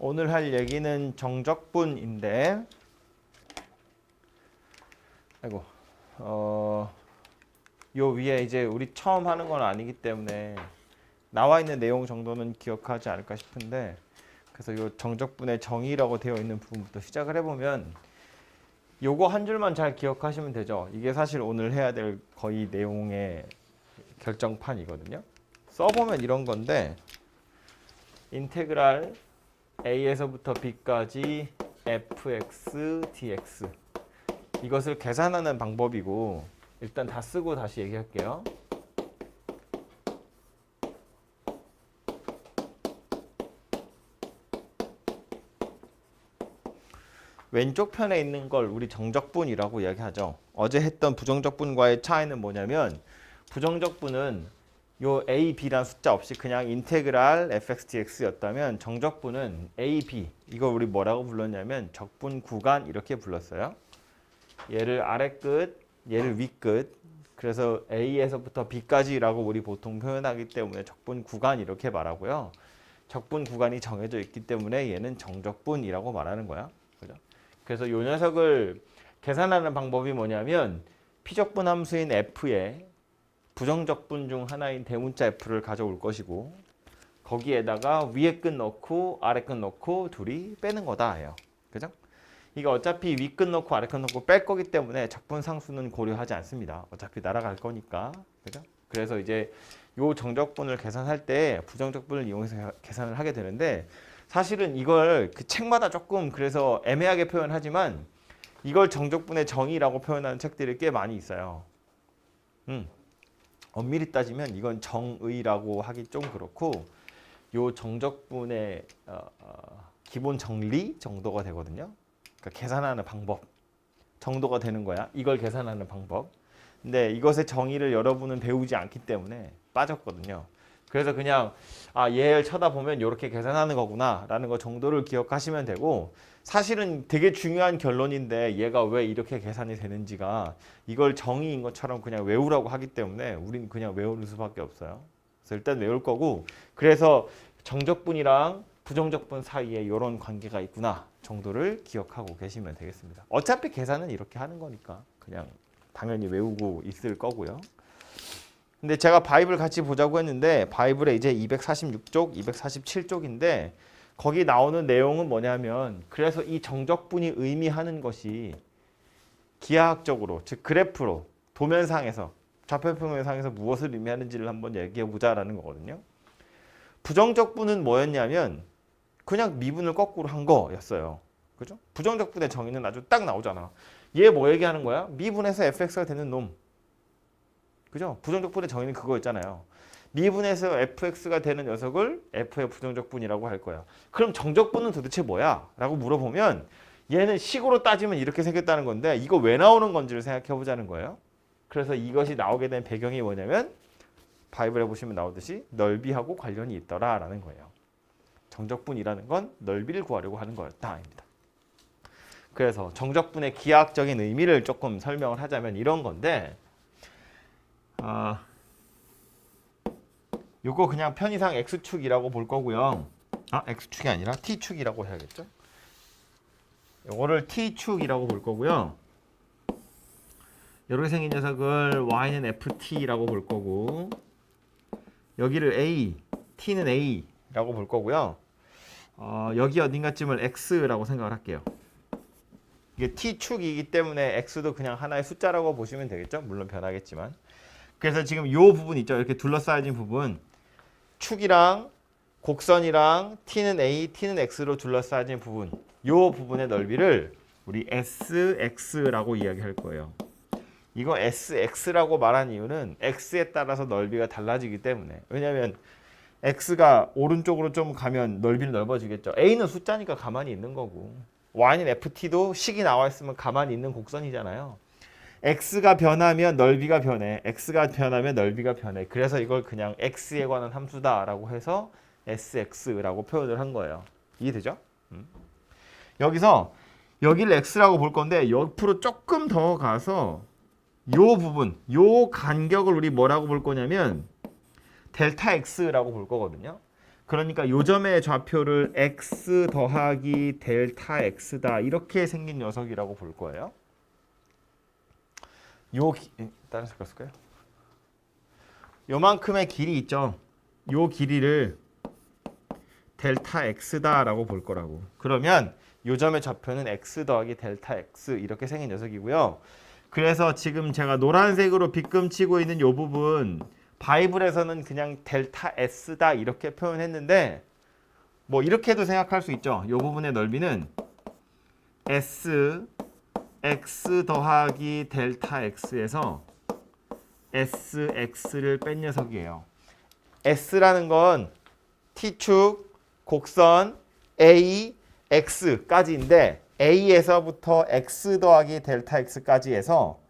오늘 할 얘기는 정적분인데, 아이고, 요 위에 이제 우리 처음 하는 건 아니기 때문에 나와 있는 내용 정도는 기억하지 않을까 싶은데, 그래서 요 정적분의 정의라고 되어 있는 부분부터 시작을 해보면, 요거 한 줄만 잘 기억하시면 되죠. 이게 사실 오늘 해야 될 거의 내용의 결정판이거든요. 써보면 이런 건데, 인테그랄 a에서부터 b까지 fx dx, 이것을 계산하는 방법이고, 일단 다 쓰고 다시 얘기할게요. 왼쪽 편에 있는 걸 우리 정적분이라고 이야기하죠. 어제 했던 부정적분과의 차이는 뭐냐면, 부정적분은 요 a, b란 숫자 없이 그냥 인테그랄 fx dx였다면, 정적분은 a, b, 이걸 우리 뭐라고 불렀냐면 적분 구간 이렇게 불렀어요. 얘를 아래 끝, 얘를 위 끝. 그래서 a에서부터 b까지라고 우리 보통 표현하기 때문에 적분 구간 이렇게 말하고요. 적분 구간이 정해져 있기 때문에 얘는 정적분이라고 말하는 거야. 그죠? 그래서 이 녀석을 계산하는 방법이 뭐냐면, 피적분 함수인 f에 부정적분 중 하나인 대문자 f를 가져올 것이고, 거기에다가 위에 끝 넣고 아래 끝 넣고 둘이 빼는 거다 해요. 그죠? 이거 어차피 위 끝 넣고 아래 끝 넣고 뺄 거기 때문에 적분 상수는 고려하지 않습니다. 어차피 날아갈 거니까. 그죠? 그래서 이제 요 정적분을 계산할 때 부정적분을 이용해서 계산을 하게 되는데, 사실은 이걸 그 책마다 조금 그래서 애매하게 표현하지만, 이걸 정적분의 정의라고 표현하는 책들이 꽤 많이 있어요. 엄밀히 따지면 이건 정의라고 하기 좀 그렇고, 요 정적분의 기본 정리 정도가 되거든요. 그러니까 계산하는 방법 정도가 되는 거야. 이걸 계산하는 방법. 근데 이것의 정의를 여러분은 배우지 않기 때문에 빠졌거든요. 그래서 그냥 얘를 쳐다보면 이렇게 계산하는 거구나 라는 거 정도를 기억하시면 되고, 사실은 되게 중요한 결론인데 얘가 왜 이렇게 계산이 되는지가 이걸 정의인 것처럼 그냥 외우라고 하기 때문에 우린 그냥 외우는 수밖에 없어요. 그래서 일단 외울 거고, 그래서 정적분이랑 부정적분 사이에 이런 관계가 있구나 정도를 기억하고 계시면 되겠습니다. 어차피 계산은 이렇게 하는 거니까 그냥 당연히 외우고 있을 거고요. 근데 제가 바이블 같이 보자고 했는데, 바이블에 이제 246쪽, 247쪽인데 거기 나오는 내용은 뭐냐면, 그래서 이 정적분이 의미하는 것이 기하학적으로, 즉 그래프로, 도면상에서, 좌표평면상에서 무엇을 의미하는지를 한번 얘기해 보자라는 거거든요. 부정적분은 뭐였냐면 그냥 미분을 거꾸로 한 거였어요. 그죠? 부정적분의 정의는 아주 딱 나오잖아. 얘 뭐 얘기하는 거야? 미분해서 fx가 되는 놈. 그죠? 부정적분의 정의는 그거였잖아요. 미분해서 fx가 되는 녀석을 f의 부정적분이라고 할 거야. 그럼 정적분은 도대체 뭐야? 라고 물어보면, 얘는 식으로 따지면 이렇게 생겼다는 건데 이거 왜 나오는 건지를 생각해 보자는 거예요. 그래서 이것이 나오게 된 배경이 뭐냐면, 바이블에 보시면 나오듯이 넓이하고 관련이 있더라라는 거예요. 정적분이라는 건 넓이를 구하려고 하는 거였다입니다. 그래서 정적분의 기하학적인 의미를 조금 설명을 하자면 이런 건데, 요거 그냥 편의상 x축이라고 볼 거고요. x축이 아니라 t축이라고 해야겠죠. 요거를 t축이라고 볼 거고요. 이렇게 생긴 녀석을 y는 ft라고 볼 거고, 여기를 a, t는 a라고 볼 거고요. 여기 어딘가쯤을 x라고 생각을 할게요. 이게 t축이기 때문에 x도 그냥 하나의 숫자라고 보시면 되겠죠. 물론 변하겠지만. 그래서 지금 이 부분 있죠. 이렇게 둘러싸여진 부분, 축이랑 곡선이랑 t는 a, t는 x로 둘러싸여진 부분, 이 부분의 넓이를 우리 sx라고 이야기할 거예요. 이거 sx라고 말한 이유는 x에 따라서 넓이가 달라지기 때문에. 왜냐하면 x가 오른쪽으로 좀 가면 넓이는 넓어지겠죠. a는 숫자니까 가만히 있는 거고, y는 ft도 식이 나와 있으면 가만히 있는 곡선이잖아요. x가 변하면 넓이가 변해. x가 변하면 넓이가 변해. 그래서 이걸 그냥 x에 관한 함수다라고 해서 sx라고 표현을 한 거예요. 이해되죠? 여기서 여기를 x라고 볼 건데, 옆으로 조금 더 가서 요 부분, 요 간격을 우리 뭐라고 볼 거냐면 델타 x라고 볼 거거든요. 그러니까 요점의 좌표를 x 더하기 델타 x다 이렇게 생긴 녀석이라고 볼 거예요. 다른 색깔 쓸까요? 요만큼의 길이 있죠. 요 길이를 델타 x다라고 볼 거라고. 그러면 요점의 좌표는 x 더하기 델타 x 이렇게 생긴 녀석이고요. 그래서 지금 제가 노란색으로 빗금치고 있는 요 부분 바이블에서는 그냥 델타 s다 이렇게 표현했는데 뭐 이렇게도 생각할 수 있죠. 요 부분의 넓이는 s x 더하기 델타 x에서 sx를 뺀 녀석이에요. s라는 건 t축 곡선 a x까지인데 a에서부터 x 더하기 델타 x까지 해서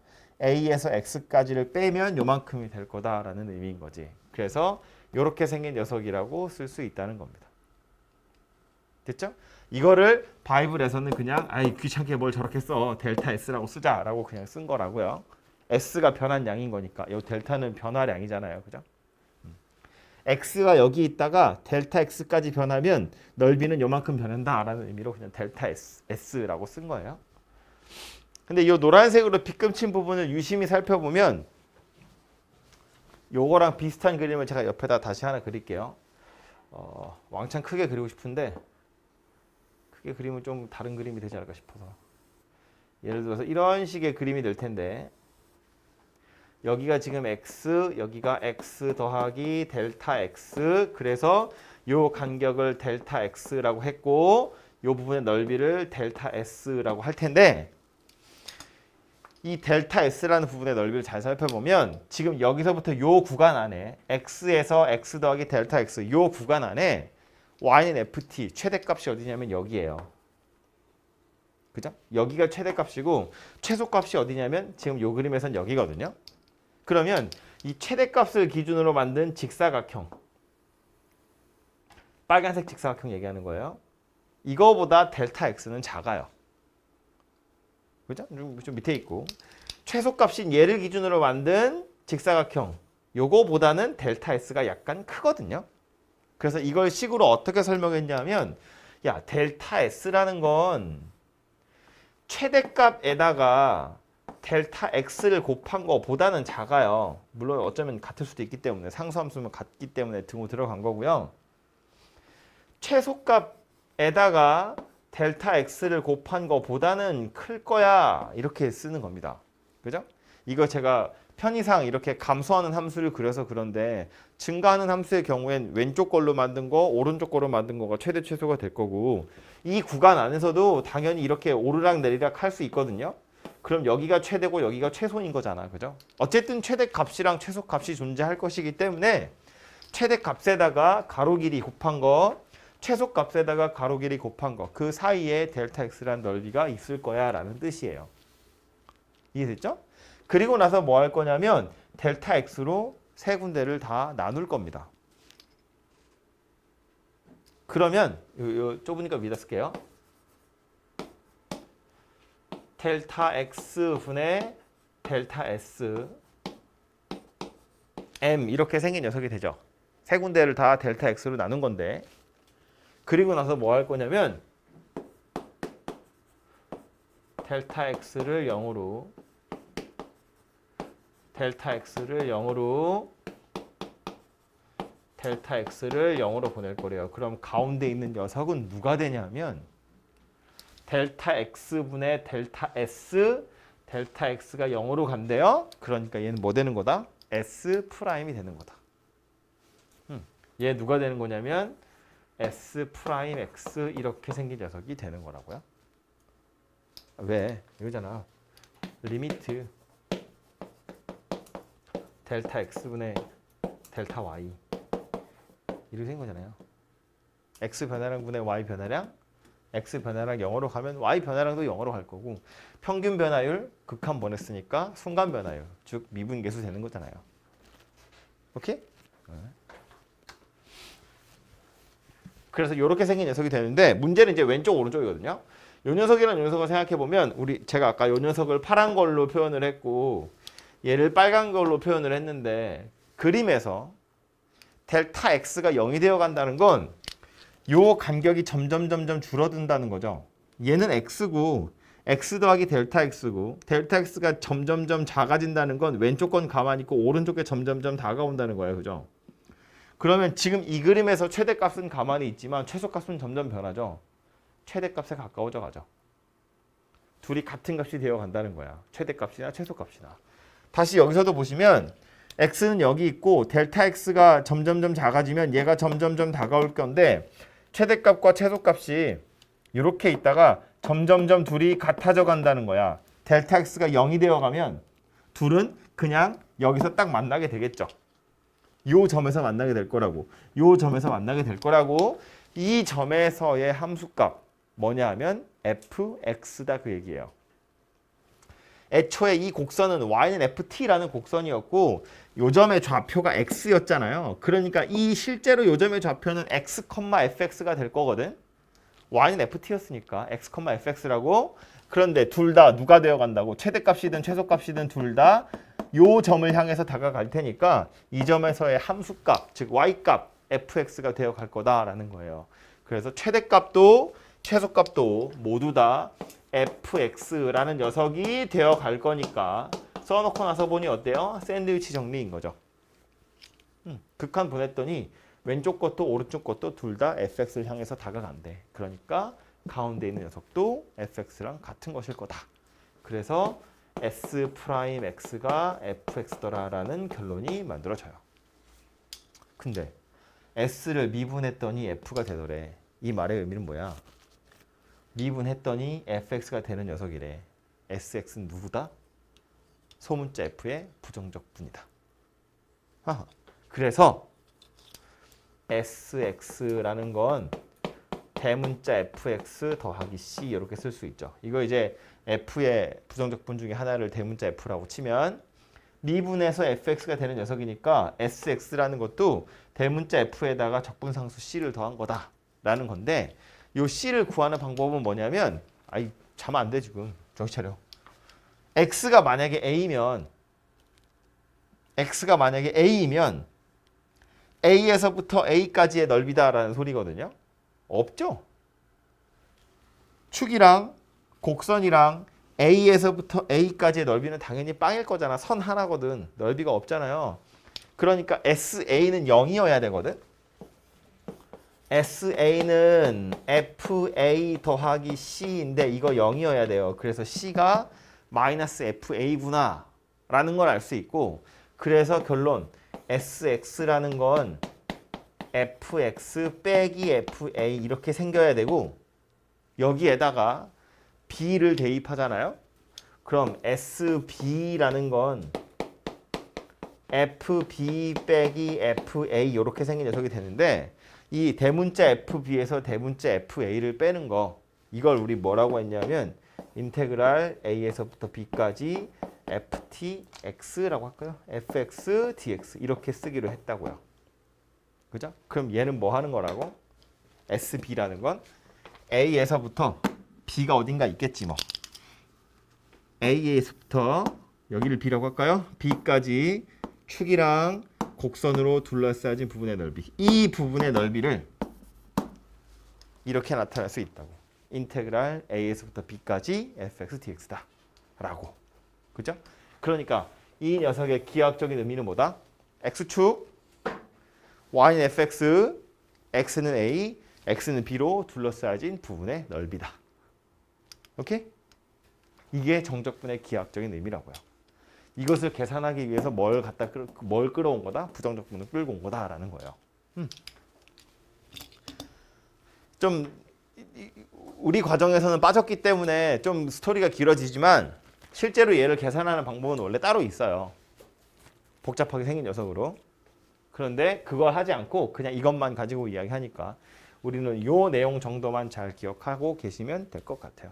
a에서 x까지를 빼면 요만큼이 될 거다라는 의미인 거지. 그래서 이렇게 생긴 녀석이라고 쓸 수 있다는 겁니다. 됐죠? 이거를 바이블에서는 그냥 아이 귀찮게 뭘 저렇게 써 델타 s라고 쓰자라고 그냥 쓴 거라고요. s가 변한 양인 거니까. 이 델타는 변화량이잖아요, 그죠? x가 여기 있다가 델타 x까지 변하면 넓이는 요만큼 변한다라는 의미로 그냥 델타 s라고 쓴 거예요. 근데 이 노란색으로 빗금친 부분을 유심히 살펴보면 요거랑 비슷한 그림을 제가 옆에다 다시 하나 그릴게요. 왕창 크게 그리고 싶은데 크게 그리면 좀 다른 그림이 되지 않을까 싶어서. 예를 들어서 이런 식의 그림이 될 텐데 여기가 지금 x, 여기가 x 더하기 델타 x. 그래서 요 간격을 델타 x라고 했고 요 부분의 넓이를 델타 s라고 할 텐데 이 델타 s라는 부분의 넓이를 잘 살펴보면 지금 여기서부터 요 구간 안에 x에서 x 더하기 델타 x 요 구간 안에 y는 ft 최대값이 어디냐면 여기예요. 그죠? 여기가 최대값이고 최소값이 어디냐면 지금 요 그림에선 여기거든요. 그러면 이 최대값을 기준으로 만든 직사각형 빨간색 직사각형 얘기하는 거예요. 이거보다 델타 x는 작아요. 그죠? 좀 밑에 있고 최소값인 얘를 기준으로 만든 직사각형 요거보다는 델타 s가 약간 크거든요. 그래서 이걸 식으로 어떻게 설명했냐면 야 델타 s라는 건 최대값에다가 델타 x를 곱한 거보다는 작아요. 물론 어쩌면 같을 수도 있기 때문에 상수함수면 같기 때문에 등호 들어간 거고요. 최소값에다가 델타 x를 곱한 거보다는 클 거야 이렇게 쓰는 겁니다. 그죠? 이거 제가 편의상 이렇게 감소하는 함수를 그려서 그런데 증가하는 함수의 경우엔 왼쪽 걸로 만든 거 오른쪽 걸로 만든 거가 최대 최소가 될 거고 이 구간 안에서도 당연히 이렇게 오르락 내리락 할 수 있거든요. 그럼 여기가 최대고 여기가 최소인 거잖아. 그죠? 어쨌든 최대값이랑 최소값이 존재할 것이기 때문에 최대값에다가 가로 길이 곱한 거 최소값에다가 가로 길이 곱한 거 그 사이에 델타 x라는 넓이가 있을 거야 라는 뜻이에요. 이해됐죠? 그리고 나서 뭐 할 거냐면 델타 x로 세 군데를 다 나눌 겁니다. 그러면 요 좁으니까 위에다 쓸게요. 델타 x 분의 델타 s m 이렇게 생긴 녀석이 되죠. 세 군데를 다 델타 x로 나눈 건데 그리고 나서 뭐 할 거냐면 델타 x를 0으로 델타 x를 0으로 델타 x를 0으로 보낼 거래요. 그럼 가운데 있는 녀석은 누가 되냐면 델타 x분의 델타 s 델타 x가 0으로 간대요. 그러니까 얘는 뭐 되는 거다? s 프라임이 되는 거다. 얘 누가 되는 거냐면 s 프라임 x 이렇게 생긴 녀석이 되는 거라고요. 왜? 이거잖아. 리미트 델타 x분의 델타 y 이렇게 생긴 거잖아요. x 변화량 분의 y 변화량 x 변화량 0으로 가면 y 변화량도 0으로 갈 거고 평균 변화율 극한 보냈으니까 순간 변화율 즉 미분계수 되는 거잖아요. 오케이? 그래서 이렇게 생긴 녀석이 되는데 문제는 이제 왼쪽 오른쪽이거든요. 요 녀석이랑 요 녀석을 생각해 보면 제가 아까 요 녀석을 파란 걸로 표현을 했고 얘를 빨간 걸로 표현을 했는데 그림에서 델타 x가 0이 되어 간다는 건 요 간격이 점점 줄어든다는 거죠. 얘는 x고 x 더하기 델타 x고 델타 x가 점점 작아진다는 건 왼쪽 건 가만히 있고 오른쪽에 점점 다가온다는 거예요. 그죠? 그러면 지금 이 그림에서 최대값은 가만히 있지만 최소값은 점점 변하죠. 최대값에 가까워져 가죠. 둘이 같은 값이 되어 간다는 거야. 최대값이나 최소값이나. 다시 여기서도 보시면 x는 여기 있고 델타 x가 점점 작아지면 얘가 점점 다가올 건데 최대값과 최소값이 이렇게 있다가 점점 둘이 같아져 간다는 거야. 델타 x가 0이 되어 가면 둘은 그냥 여기서 딱 만나게 되겠죠. 요 점에서 만나게 될 거라고. 요 점에서 만나게 될 거라고. 이 점에서의 함수값 뭐냐 하면 fx다 그 얘기예요. 애초에 이 곡선은 y는 ft라는 곡선이었고 요 점의 좌표가 x였잖아요. 그러니까 이 실제로 요 점의 좌표는 x, fx가 될 거거든. y는 ft였으니까 x, fx라고. 그런데 둘 다 누가 되어 간다고? 최대값이든 최소값이든 둘 다 요 점을 향해서 다가갈 테니까 이 점에서의 함수값, 즉 y값 fx가 되어 갈 거다라는 거예요. 그래서 최대값도 최소값도 모두 다 fx라는 녀석이 되어 갈 거니까 써놓고 나서 보니 어때요? 샌드위치 정리인 거죠. 극한 보냈더니 왼쪽 것도 오른쪽 것도 둘 다 fx를 향해서 다가간대. 그러니까 가운데 있는 녀석도 fx랑 같은 것일 거다. 그래서 S'X가 fx더라라는 결론이 만들어져요. 근데 S를 미분했더니 F가 되더래. 이 말의 의미는 뭐야? 미분했더니 fx가 되는 녀석이래. sx는 누구다? 소문자 f의 부정적 분이다. 그래서 sx라는 건 대문자 fx 더하기 c 이렇게 쓸 수 있죠. 이거 이제 f의 부정적 분 중에 하나를 대문자 f라고 치면 미분해서 fx가 되는 녀석이니까 sx라는 것도 대문자 f에다가 적분상수 c를 더한 거다라는 건데 요 c를 구하는 방법은 뭐냐면 잠 안 돼 지금. 정신 차려. x가 만약에 a면 a에서부터 a까지의 넓이다라는 소리거든요. 없죠. 축이랑 곡선이랑 a에서부터 a까지의 넓이는 당연히 빵일 거잖아. 선 하나거든. 넓이가 없잖아요. 그러니까 sa는 0이어야 되거든. sa는 fa 더하기 c인데 이거 0이어야 돼요. 그래서 c가 마이너스 fa구나 라는 걸 알 수 있고 그래서 결론 sx라는 건 fx 빼기 fa 이렇게 생겨야 되고 여기에다가 b를 대입하잖아요. 그럼 sb라는 건 fb 빼기 fa 이렇게 생긴 녀석이 되는데 이 대문자 fb에서 대문자 fa를 빼는 거 이걸 우리 뭐라고 했냐면 인테그랄 a에서부터 b까지 ftx라고 할까요? fx dx 이렇게 쓰기로 했다고요. 그죠? 그럼 얘는 뭐 하는 거라고? sb라는 건 a에서부터 b가 어딘가 있겠지 뭐. a에서부터 여기를 b라고 할까요? b까지 축이랑 곡선으로 둘러싸진 부분의 넓이. 이 부분의 넓이를 이렇게 나타낼 수 있다고. 인테그랄 a에서부터 b까지 fx dx다. 라고. 그죠? 그러니까 이 녀석의 기하학적인 의미는 뭐다? x축, y는 fx, x는 a, x는 b로 둘러싸진 부분의 넓이다. 오케이? 이게 정적분의 기하학적인 의미라고요. 이것을 계산하기 위해서 뭘 끌어온 거다? 부정적분을 끌고 온 거다라는 거예요. 좀 우리 과정에서는 빠졌기 때문에 좀 스토리가 길어지지만 실제로 얘를 계산하는 방법은 원래 따로 있어요. 복잡하게 생긴 녀석으로. 그런데 그걸 하지 않고 그냥 이것만 가지고 이야기하니까 우리는 요 내용 정도만 잘 기억하고 계시면 될 것 같아요.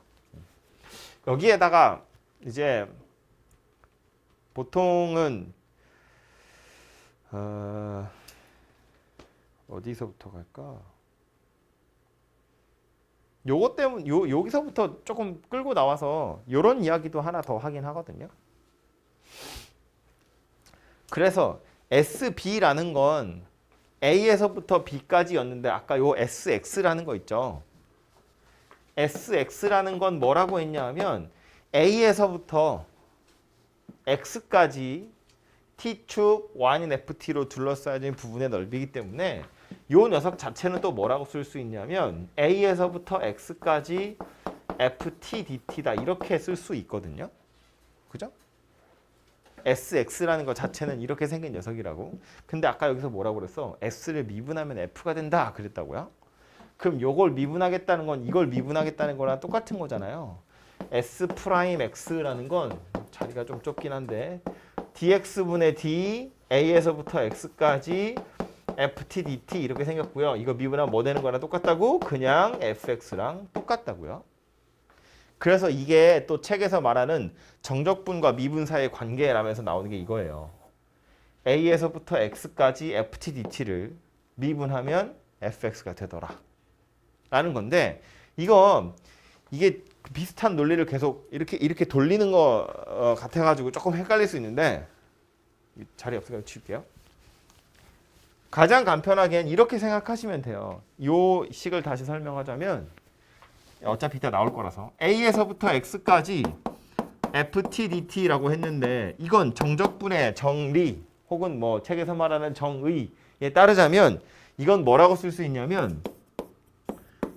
여기에다가 이제 보통은 어디서부터 갈까? 요것 때문에 여기서부터 조금 끌고 나와서 요런 이야기도 하나 더 하긴 하거든요. 그래서 SB라는 건 A에서부터 B까지였는데 아까 요 SX라는 거 있죠. SX라는 건 뭐라고 했냐면 A에서부터 X까지 T축 Y인 FT로 둘러싸여진 부분의 넓이기 때문에 요 녀석 자체는 또 뭐라고 쓸 수 있냐면 A에서부터 X까지 FT DT다 이렇게 쓸 수 있거든요. 그죠? SX라는 것 자체는 이렇게 생긴 녀석이라고. 근데 아까 여기서 뭐라고 그랬어? S를 미분하면 F가 된다 그랬다고요? 그럼 요걸 미분하겠다는 건 이걸 미분하겠다는 거랑 똑같은 거잖아요. S 프라임 X라는 건 자리가 좀 좁긴 한데 dx분의 d a에서부터 x까지 ft dt 이렇게 생겼고요. 이거 미분하면 뭐 되는 거랑 똑같다고? 그냥 fx랑 똑같다고요. 그래서 이게 또 책에서 말하는 정적분과 미분 사이의 관계라면서 나오는 게 이거예요. a에서부터 x까지 ft dt를 미분하면 fx가 되더라 라는 건데 이게 비슷한 논리를 계속 이렇게 돌리는 거 같아가지고 조금 헷갈릴 수 있는데 자리 없으니까 치울게요. 가장 간편하게는 이렇게 생각하시면 돼요. 요 식을 다시 설명하자면 어차피 이따 나올 거라서 A에서부터 X까지 FT DT라고 했는데 이건 정적분의 정리 혹은 뭐 책에서 말하는 정의에 따르자면 이건 뭐라고 쓸 수 있냐면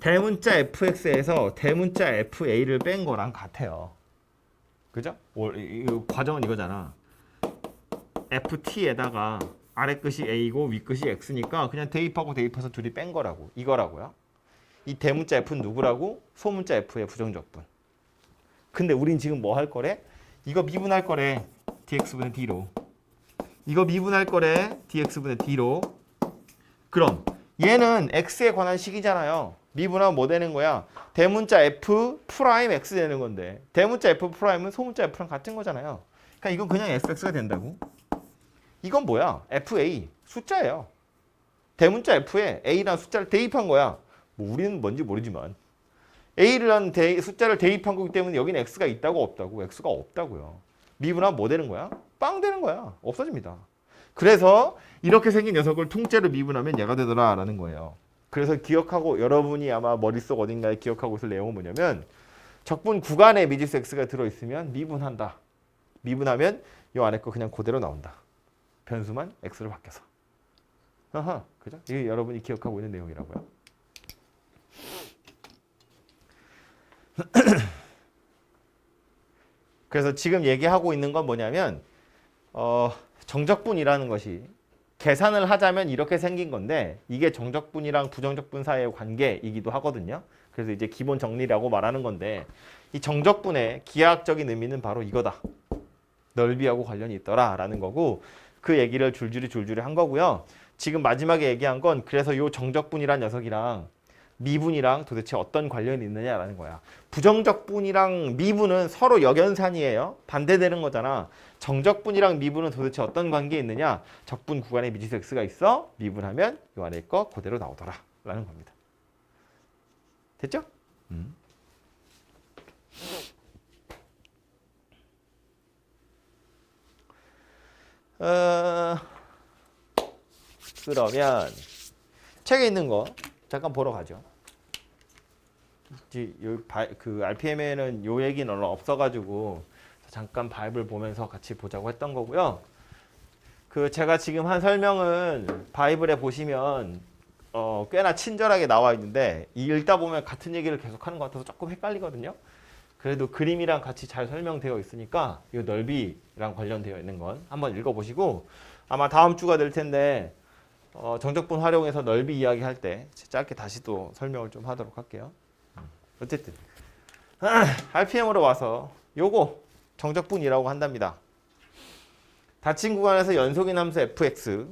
대문자 fx에서 대문자 fa를 뺀 거랑 같아요. 그죠? 과정은 이거잖아. ft에다가 아래 끝이 a고 위 끝이 x니까 그냥 대입하고 대입해서 둘이 뺀 거라고. 이거라고요. 이 대문자 f는 누구라고? 소문자 f의 부정적분. 근데 우린 지금 뭐 할 거래? 이거 미분할 거래. dx분의 d로. 이거 미분할 거래. dx분의 d로. 그럼 얘는 x에 관한 식이잖아요. 미분하면 뭐 되는 거야? 대문자 f 프라임 x 되는 건데 대문자 f 프라임은 소문자 f랑 같은 거잖아요. 그러니까 이건 그냥 fx가 된다고. 이건 뭐야? fa 숫자예요. 대문자 f에 a라는 숫자를 대입한 거야. 뭐 우리는 뭔지 모르지만 a라는 숫자를 대입한 거기 때문에 여기는 x가 있다고 없다고? x가 없다고요. 미분하면 뭐 되는 거야? 빵 되는 거야. 없어집니다. 그래서 이렇게 생긴 녀석을 통째로 미분하면 얘가 되더라라는 거예요. 그래서 기억하고 여러분이 아마 머릿속 어딘가에 기억하고 있을 내용은 뭐냐면 적분 구간에 미지수 x가 들어있으면 미분한다. 미분하면 이 안에 거 그냥 그대로 나온다. 변수만 x로 바뀌어서. 아하, 그죠? 이게 여러분이 기억하고 있는 내용이라고요. 그래서 지금 얘기하고 있는 건 뭐냐면 정적분이라는 것이 계산을 하자면 이렇게 생긴 건데 이게 정적분이랑 부정적분 사이의 관계이기도 하거든요. 그래서 이제 기본 정리라고 말하는 건데 이 정적분의 기하학적인 의미는 바로 이거다. 넓이하고 관련이 있더라라는 거고 그 얘기를 줄줄이 한 거고요. 지금 마지막에 얘기한 건 그래서 이 정적분이란 녀석이랑 미분이랑 도대체 어떤 관련이 있느냐라는 거야. 부정적분이랑 미분은 서로 역연산이에요. 반대되는 거잖아. 정적분이랑 미분은 도대체 어떤 관계에 있느냐? 적분 구간에 미지수 x가 있어. 미분하면 요 안에 거 그대로 나오더라 라는 겁니다. 됐죠? 그러면 책에 있는 거 잠깐 보러 가죠. 그 RPM에는 요 얘기는 없어가지고 잠깐 바이블 보면서 같이 보자고 했던 거고요. 그 제가 지금 한 설명은 바이블에 보시면 꽤나 친절하게 나와 있는데 읽다 보면 같은 얘기를 계속하는 것 같아서 조금 헷갈리거든요. 그래도 그림이랑 같이 잘 설명되어 있으니까 이 넓이랑 관련되어 있는 건 한번 읽어보시고 아마 다음 주가 될 텐데 정적분 활용해서 넓이 이야기할 때 짧게 다시 또 설명을 좀 하도록 할게요. 어쨌든 RPM으로 와서 요거 정적분이라고 한답니다. 닫힌 구간에서 연속인 함수 fx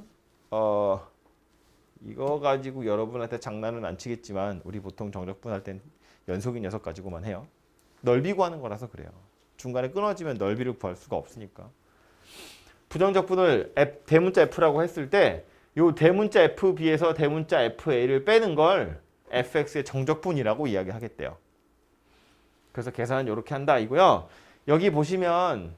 이거 가지고 여러분한테 장난은 안 치겠지만 우리 보통 정적분 할 땐 연속인 녀석 가지고만 해요. 넓이 구하는 거라서 그래요. 중간에 끊어지면 넓이를 구할 수가 없으니까. 부정적분을 대문자 f라고 했을 때 요 대문자 fb에서 대문자 fa를 빼는 걸 fx의 정적분이라고 이야기하겠대요. 그래서 계산은 이렇게 한다 이고요. 여기 보시면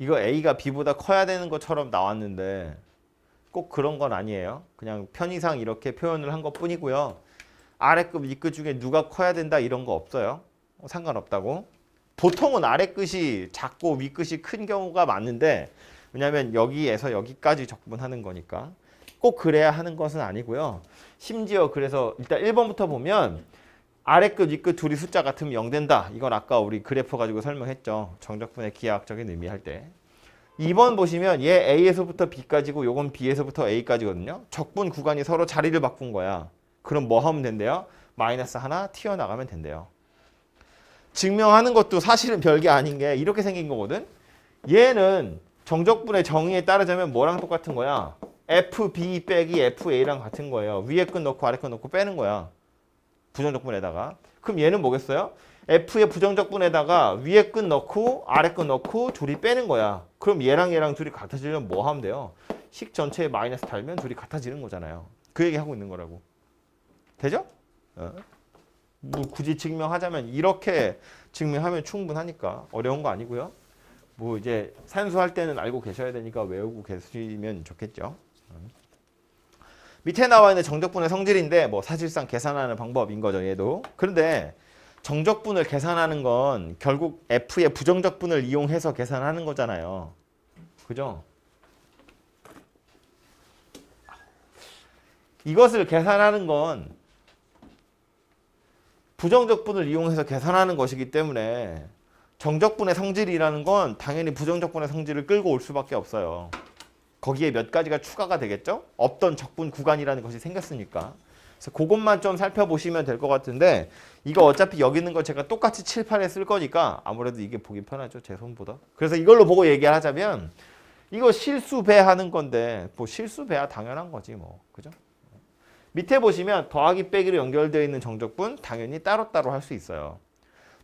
이거 A가 B보다 커야 되는 것처럼 나왔는데 꼭 그런 건 아니에요. 그냥 편의상 이렇게 표현을 한 것뿐이고요. 아래급 위끝 중에 누가 커야 된다 이런 거 없어요. 상관없다고. 보통은 아래끝이 작고 위끝이 큰 경우가 많은데 왜냐하면 여기에서 여기까지 적분하는 거니까 꼭 그래야 하는 것은 아니고요. 심지어 그래서 일단 1번부터 보면 아래끝 위끝 둘이 숫자 같으면 0 된다. 이건 아까 우리 그래프 가지고 설명했죠. 정적분의 기하학적인 의미 할 때. 2번 보시면 얘 A에서부터 B까지고 요건 B에서부터 A까지거든요. 적분 구간이 서로 자리를 바꾼 거야. 그럼 뭐 하면 된대요? 마이너스 하나 튀어나가면 된대요. 증명하는 것도 사실은 별게 아닌 게 이렇게 생긴 거거든. 얘는 정적분의 정의에 따르자면 뭐랑 똑같은 거야? FB 빼기 FA랑 같은 거예요. 위에 끝 넣고 아래 끝 넣고 빼는 거야. 부정적분에다가. 그럼 얘는 뭐겠어요? F의 부정적분에다가 위에 끝 넣고 아래 끝 넣고 둘이 빼는 거야. 그럼 얘랑 둘이 같아지려면 뭐 하면 돼요? 식 전체에 마이너스 달면 둘이 같아지는 거잖아요. 그 얘기 하고 있는 거라고. 되죠? 뭐 굳이 증명하자면 이렇게 증명하면 충분하니까 어려운 거 아니고요. 뭐 이제 산수할 때는 알고 계셔야 되니까 외우고 계시면 좋겠죠. 밑에 나와 있는 정적분의 성질인데 뭐 사실상 계산하는 방법인 거죠, 얘도. 그런데 정적분을 계산하는 건 결국 F의 부정적분을 이용해서 계산하는 거잖아요. 그죠? 이것을 계산하는 건 부정적분을 이용해서 계산하는 것이기 때문에 정적분의 성질이라는 건 당연히 부정적분의 성질을 끌고 올 수밖에 없어요. 거기에 몇 가지가 추가가 되겠죠? 없던 적분 구간이라는 것이 생겼으니까. 그래서 그것만 좀 살펴보시면 될 것 같은데 이거 어차피 여기 있는 거 제가 똑같이 칠판에 쓸 거니까 아무래도 이게 보기 편하죠. 제 손보다. 그래서 이걸로 보고 얘기하자면 이거 실수 배하는 건데 뭐 실수 배야 당연한 거지 뭐. 그죠? 밑에 보시면 더하기 빼기로 연결되어 있는 정적분 당연히 따로따로 할 수 있어요.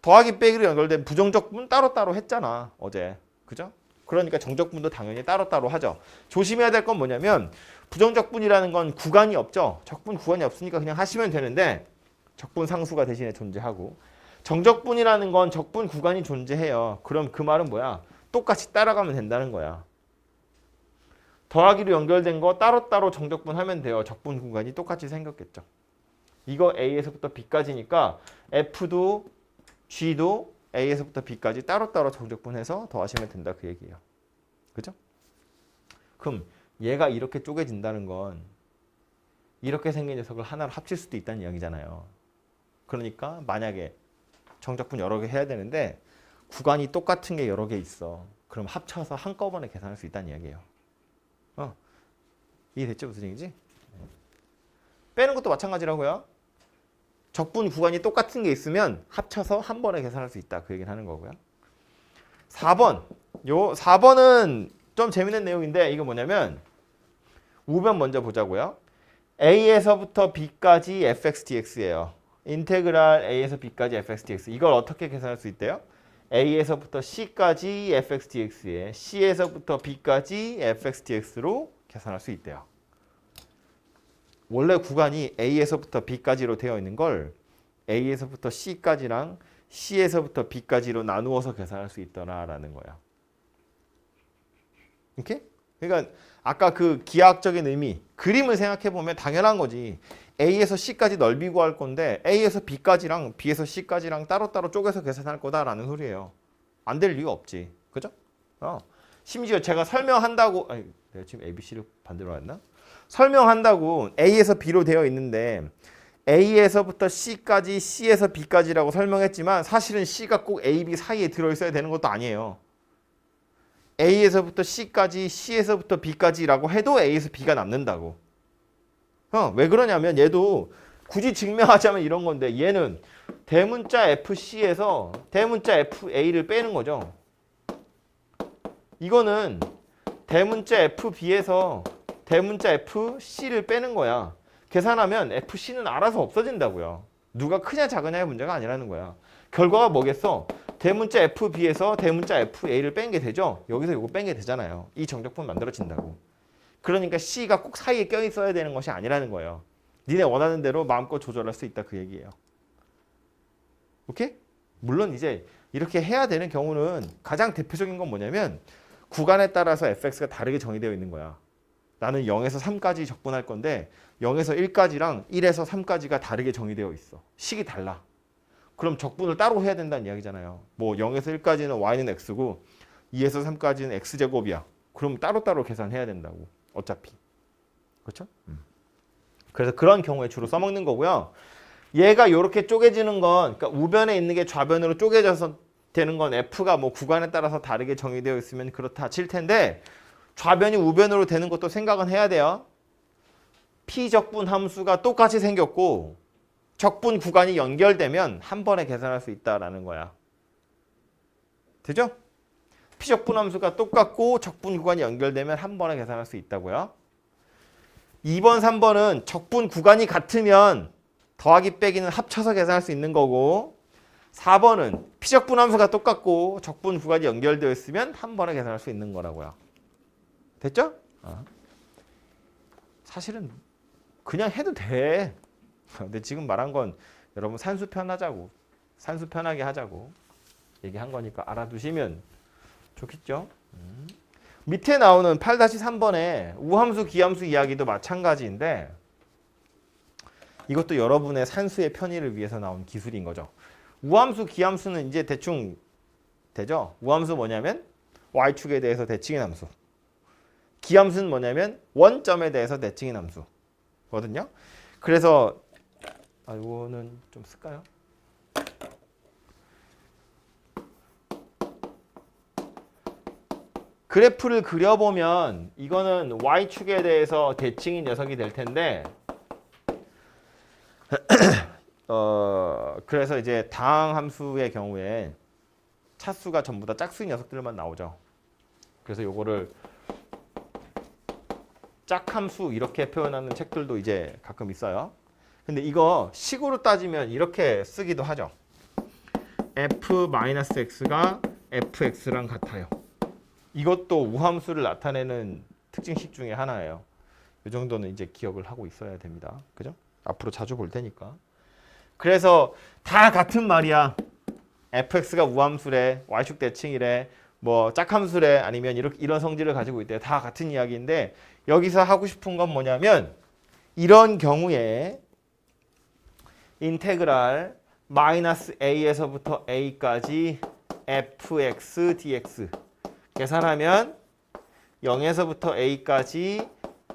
더하기 빼기로 연결된 부정적분 따로따로 했잖아. 어제. 그죠? 그러니까 정적분도 당연히 따로따로 하죠. 조심해야 될 건 뭐냐면 부정적분이라는 건 구간이 없죠. 적분 구간이 없으니까 그냥 하시면 되는데 적분 상수가 대신에 존재하고 정적분이라는 건 적분 구간이 존재해요. 그럼 그 말은 뭐야? 똑같이 따라가면 된다는 거야. 더하기로 연결된 거 따로따로 정적분 하면 돼요. 적분 구간이 똑같이 생겼겠죠. 이거 A에서부터 B까지니까 F도 G도 A에서부터 B까지 따로따로 정적분해서 더하시면 된다 그 얘기예요. 그죠? 그럼 얘가 이렇게 쪼개진다는 건 이렇게 생긴 녀석을 하나로 합칠 수도 있다는 이야기잖아요. 그러니까 만약에 정적분 여러 개 해야 되는데 구간이 똑같은 게 여러 개 있어. 그럼 합쳐서 한꺼번에 계산할 수 있다는 이야기예요. 이해됐죠? 무슨 얘기지? 빼는 것도 마찬가지라고요. 적분 구간이 똑같은 게 있으면 합쳐서 한 번에 계산할 수 있다. 그 얘기를 하는 거고요. 4번. 요 4번은 좀 재밌는 내용인데 이거 뭐냐면 우변 먼저 보자고요. A에서부터 B까지 fx dx예요. 인테그랄 A에서 B까지 fx dx. 이걸 어떻게 계산할 수 있대요? A에서부터 C까지 fx dx에 C에서부터 B까지 fx dx로 계산할 수 있대요. 원래 구간이 A에서부터 B까지로 되어 있는 걸 A에서부터 C까지랑 C에서부터 B까지로 나누어서 계산할 수 있더라라는 거야. 이렇게? 그러니까 아까 그 기하학적인 의미, 그림을 생각해 보면 당연한 거지. A에서 C까지 넓이 구할 건데 A에서 B까지랑 B에서 C까지랑 따로따로 쪼개서 계산할 거다라는 소리예요. 안 될 이유가 없지. 그죠? 심지어 제가 설명한다고 아니, 내가 지금 A, B, C를 반대로 했나? 설명한다고 A에서 B로 되어 있는데 A에서부터 C까지, C에서 B까지라고 설명했지만 사실은 C가 꼭 A, B 사이에 들어있어야 되는 것도 아니에요. A에서부터 C까지, C에서부터 B까지라고 해도 A에서 B가 남는다고. 왜 그러냐면 얘도 굳이 증명하자면 이런 건데 얘는 대문자 FC에서 대문자 FA를 빼는 거죠. 이거는 대문자 FB에서 대문자 FC를 빼는 거야. 계산하면 FC는 알아서 없어진다고요. 누가 크냐 작으냐의 문제가 아니라는 거야. 결과가 뭐겠어? 대문자 FB에서 대문자 FA를 뺀 게 되죠? 여기서 이거 뺀 게 되잖아요. 이 정적분 만들어진다고. 그러니까 C가 꼭 사이에 껴있어야 되는 것이 아니라는 거예요. 니네 원하는 대로 마음껏 조절할 수 있다 그 얘기예요. 오케이? 물론 이제 이렇게 해야 되는 경우는 가장 대표적인 건 뭐냐면 구간에 따라서 fx가 다르게 정의되어 있는 거야. 나는 0에서 3까지 적분할 건데 0에서 1까지랑 1에서 3까지가 다르게 정의되어 있어. 식이 달라. 그럼 적분을 따로 해야 된다는 이야기잖아요. 뭐 0에서 1까지는 y는 x고 2에서 3까지는 x제곱이야. 그럼 따로따로 계산해야 된다고. 어차피. 그렇죠? 그래서 그런 경우에 주로 써먹는 거고요. 얘가 이렇게 쪼개지는 건 그러니까 우변에 있는 게 좌변으로 쪼개져서 되는 건 f가 뭐 구간에 따라서 다르게 정의되어 있으면 그렇다 칠 텐데 좌변이 우변으로 되는 것도 생각은 해야 돼요. p적분 함수가 똑같이 생겼고 적분 구간이 연결되면 한 번에 계산할 수 있다라는 거야. 되죠? p적분 함수가 똑같고 적분 구간이 연결되면 한 번에 계산할 수 있다고요. 2번, 3번은 적분 구간이 같으면 더하기 빼기는 합쳐서 계산할 수 있는 거고 4번은 p적분 함수가 똑같고 적분 구간이 연결되어 있으면 한 번에 계산할 수 있는 거라고요. 됐죠? 사실은 그냥 해도 돼. 근데 지금 말한 건 여러분 산수 편하자고. 산수 편하게 하자고 얘기한 거니까 알아두시면 좋겠죠? 밑에 나오는 8-3번의 우함수, 기함수 이야기도 마찬가지인데 이것도 여러분의 산수의 편의를 위해서 나온 기술인 거죠. 우함수, 기함수는 이제 대충 되죠? 우함수 뭐냐면 y축에 대해서 대칭인 함수. 기함수는 뭐냐면 원점에 대해서 대칭인 함수거든요. 그래서 이거는 좀 쓸까요? 그래프를 그려보면 이거는 y축에 대해서 대칭인 녀석이 될 텐데 그래서 이제 다항 함수의 경우에 차수가 전부 다 짝수인 녀석들만 나오죠. 그래서 요거를 짝함수 이렇게 표현하는 책들도 이제 가끔 있어요. 근데 이거 식으로 따지면 이렇게 쓰기도 하죠. f-x가 fx랑 같아요. 이것도 우함수를 나타내는 특징식 중에 하나예요. 이 정도는 이제 기억을 하고 있어야 됩니다. 그죠? 앞으로 자주 볼 테니까. 그래서 다 같은 말이야. fx가 우함수래, y축 대칭이래, 뭐 짝함수래, 아니면 이런 성질을 가지고 있대. 다 같은 이야기인데 여기서 하고 싶은 건 뭐냐면 이런 경우에 인테그랄 마이너스 a에서부터 a까지 fx dx 계산하면 0에서부터 a까지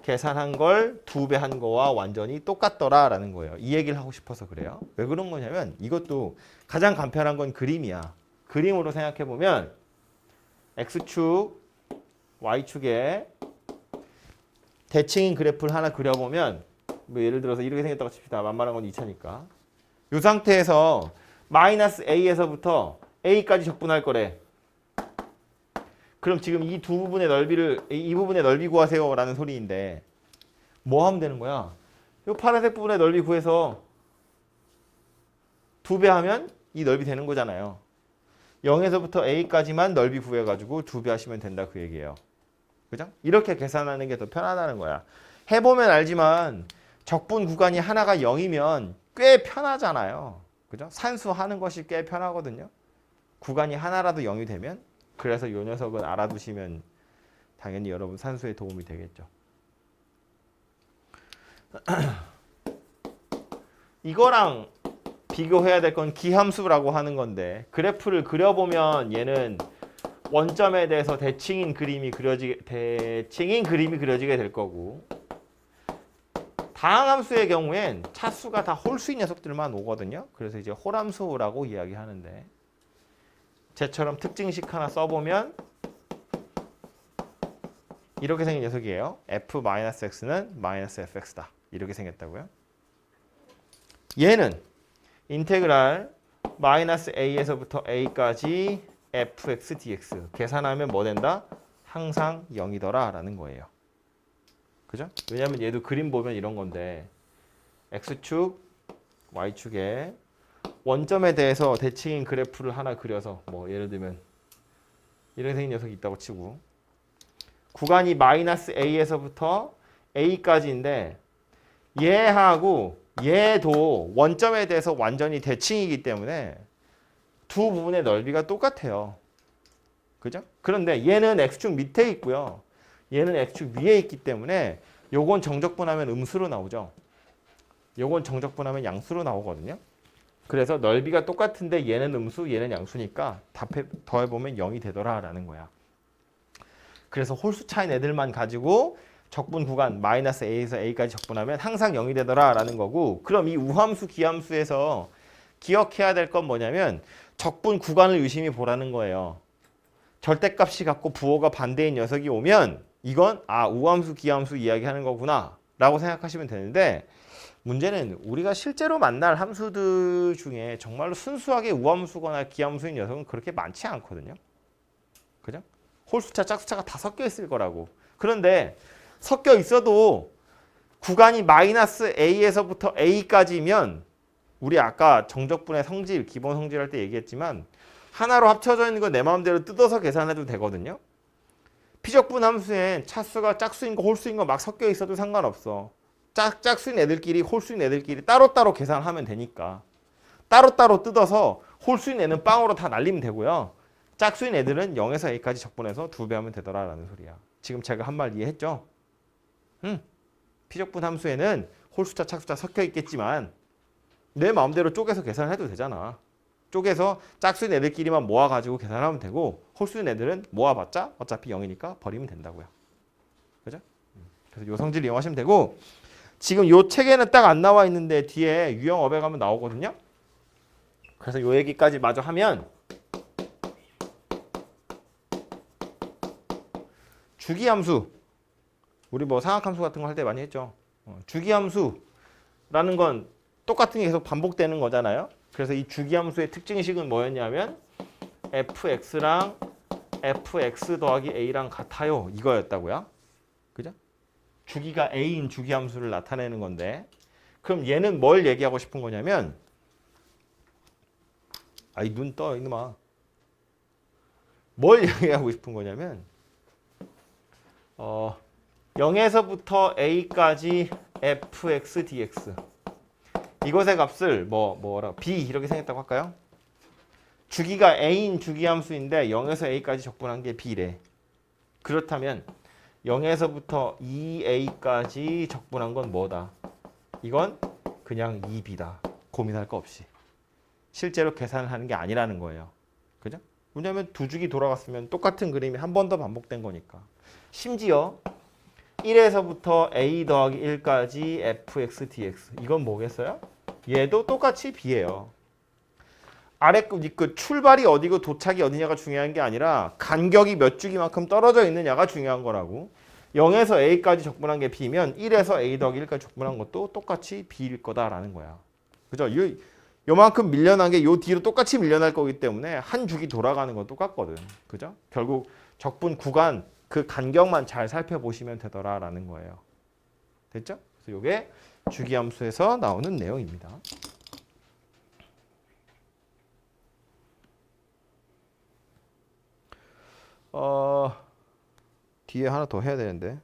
계산한 걸 2배 한 거와 완전히 똑같더라라는 거예요. 이 얘기를 하고 싶어서 그래요. 왜 그런 거냐면 이것도 가장 간편한 건 그림이야. 그림으로 생각해 보면 x축, y축에 대칭인 그래프를 하나 그려보면 뭐 예를 들어서 이렇게 생겼다고 칩시다. 만만한 건 2차니까. 이 상태에서 마이너스 a에서부터 a까지 적분할 거래. 그럼 지금 이 두 부분의 넓이를 이 부분의 넓이 구하세요라는 소리인데 뭐 하면 되는 거야? 이 파란색 부분의 넓이 구해서 2배 하면 이 넓이 되는 거잖아요. 0에서부터 a까지만 넓이 구해가지고 2배 하시면 된다 그 얘기예요. 그죠? 이렇게 계산하는 게 더 편하다는 거야. 해보면 알지만 적분 구간이 하나가 0이면 꽤 편하잖아요. 그죠? 산수하는 것이 꽤 편하거든요. 구간이 하나라도 0이 되면 그래서 이 녀석은 알아두시면 당연히 여러분 산수에 도움이 되겠죠. 이거랑 비교해야 될 건 기함수라고 하는 건데 그래프를 그려보면 얘는 원점에 대해서 대칭인 그림이 그려지게 될 거고 다항함수의 경우엔 차수가 다 홀수인 녀석들만 오거든요. 그래서 이제 홀함수라고 이야기하는데 쟤처럼 특징식 하나 써보면 이렇게 생긴 녀석이에요. f-x는 -fx다. 이렇게 생겼다고요. 얘는 인테그랄 -a에서부터 a까지 fx dx 계산하면 뭐 된다? 항상 0이더라 라는 거예요. 그죠? 왜냐면 얘도 그림 보면 이런 건데 x축, y축에 원점에 대해서 대칭인 그래프를 하나 그려서 뭐 예를 들면 이렇게 생긴 녀석이 있다고 치고 구간이 -a에서부터 a까지인데 얘하고 얘도 원점에 대해서 완전히 대칭이기 때문에 두 부분의 넓이가 똑같아요. 그죠? 그런데 얘는 x축 밑에 있고요. 얘는 x축 위에 있기 때문에 요건 정적분하면 음수로 나오죠. 요건 정적분하면 양수로 나오거든요. 그래서 넓이가 똑같은데 얘는 음수, 얘는 양수니까 더해보면 0이 되더라라는 거야. 그래서 홀수 차인 애들만 가지고 적분 구간 마이너스 a에서 a까지 적분하면 항상 0이 되더라라는 거고, 그럼 이 우함수, 기함수에서 기억해야 될 건 뭐냐면 적분 구간을 유심히 보라는 거예요. 절대값이 같고 부호가 반대인 녀석이 오면 이건 우함수, 기함수 이야기하는 거구나 라고 생각하시면 되는데, 문제는 우리가 실제로 만날 함수들 중에 정말로 순수하게 우함수거나 기함수인 녀석은 그렇게 많지 않거든요. 그죠? 홀수차, 짝수차가 다 섞여 있을 거라고. 그런데 섞여 있어도 구간이 마이너스 a에서부터 a까지면 우리 아까 정적분의 성질, 기본 성질 할 때 얘기했지만 하나로 합쳐져 있는 거 내 마음대로 뜯어서 계산해도 되거든요. 피적분 함수엔 차수가 짝수인 거 홀수인 거 막 섞여 있어도 상관없어. 짝수인 애들끼리 홀수인 애들끼리 따로따로 계산하면 되니까 따로따로 뜯어서 홀수인 애는 빵으로 다 날리면 되고요. 짝수인 애들은 0에서 a까지 적분해서 2배 하면 되더라라는 소리야. 지금 제가 한 말 이해했죠? 피적분 함수에는 홀수차, 착수차 섞여 있겠지만 내 마음대로 쪼개서 계산해도 되잖아. 쪼개서 짝수인 애들끼리만 모아가지고 계산하면 되고 홀수인 애들은 모아봤자 어차피 0이니까 버리면 된다고요. 그죠? 그래서 요 성질 이용하시면 되고, 지금 요 책에는 딱 안 나와 있는데 뒤에 유형업에 가면 나오거든요. 그래서 요 얘기까지 마저 하면 주기함수, 우리 뭐 상학함수 같은 거 할 때 많이 했죠. 주기함수라는 건 똑같은 게 계속 반복되는 거잖아요. 그래서 이 주기함수의 특징식은 뭐였냐면 fx랑 fx 더하기 a랑 같아요 이거였다고요. 그죠? 주기가 a인 주기함수를 나타내는 건데, 그럼 얘는 뭘 얘기하고 싶은 거냐면, 아이 눈 떠 이놈아. 뭘 얘기하고 싶은 거냐면 0에서부터 a까지 fx dx, 이것의 값을 뭐라 b 이렇게 생겼다고 할까요? 주기가 a인 주기함수인데 0에서 a까지 적분한 게 b래. 그렇다면 0에서부터 2a까지 적분한 건 뭐다? 이건 그냥 2b다. 고민할 거 없이. 실제로 계산을 하는 게 아니라는 거예요. 그죠? 왜냐하면 두 주기 돌아갔으면 똑같은 그림이 한 번 더 반복된 거니까. 심지어 1에서부터 a 더하기 1까지 fx dx, 이건 뭐겠어요? 얘도 똑같이 b예요. 아래 그 출발이 어디고 도착이 어디냐가 중요한 게 아니라 간격이 몇 주기만큼 떨어져 있느냐가 중요한 거라고. 0에서 a까지 적분한 게 b면 1에서 a 더하기 1까지 적분한 것도 똑같이 b일 거다라는 거야. 그죠? 요만큼 밀려난 게 요 뒤로 똑같이 밀려날 거기 때문에 한 주기 돌아가는 건 똑같거든. 그죠? 결국 적분 구간 그 간격만 잘 살펴보시면 되더라라는 거예요. 됐죠? 그래서 이게 주기함수에서 나오는 내용입니다. 뒤에 하나 더 해야 되는데